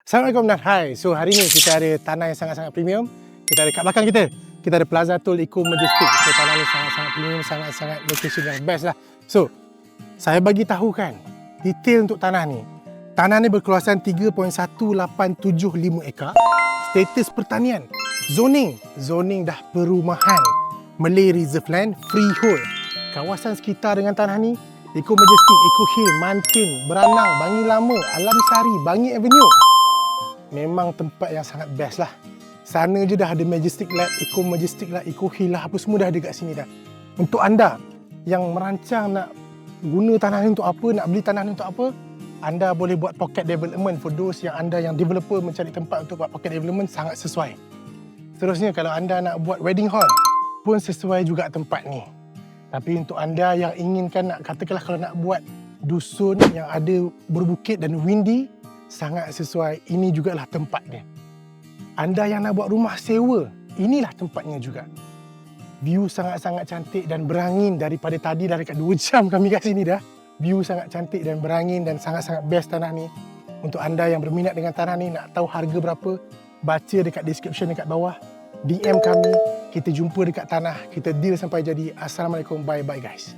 Assalamualaikum dan hai. So hari ni kita ada tanah yang sangat-sangat premium. Kita ada kat belakang kita. Kita ada Plaza Tol Eco Majestic. So tanah ni sangat-sangat premium, sangat-sangat location yang best lah. So saya bagi tahu kan detail untuk tanah ni. Tanah ni berkeluasan 3.1875 ekar. Status pertanian. Zoning dah perumahan. Malay Reserve Land, freehold. Kawasan sekitar dengan tanah ni Eco Majestic, Eco Hill, Mantin, Beranang, Bangi Lama, Alam Sari, Bangi Avenue. Memang tempat yang sangat best lah. Sana je dah ada Majestic Lab, Eco Majestic lah, Eco Hill lah, apa semua dah ada kat sini dah. Untuk anda yang merancang nak guna tanah ni untuk apa, nak beli tanah ni untuk apa, anda boleh buat pocket development. For those yang anda yang developer mencari tempat untuk buat pocket development, sangat sesuai. Seterusnya kalau anda nak buat wedding hall pun sesuai juga tempat ni. Tapi untuk anda yang inginkan nak, katakanlah kalau nak buat dusun yang ada berbukit dan windy, sangat sesuai. Ini jugalah tempat dia. Anda yang nak buat rumah sewa, inilah tempatnya juga. View sangat-sangat cantik dan berangin. Daripada tadi dah dekat 2 jam kami kat sini dah. View sangat cantik dan berangin dan sangat-sangat best tanah ni. Untuk anda yang berminat dengan tanah ni, nak tahu harga berapa, baca dekat description dekat bawah. DM kami, kita jumpa dekat tanah, kita deal sampai jadi. Assalamualaikum, bye-bye guys.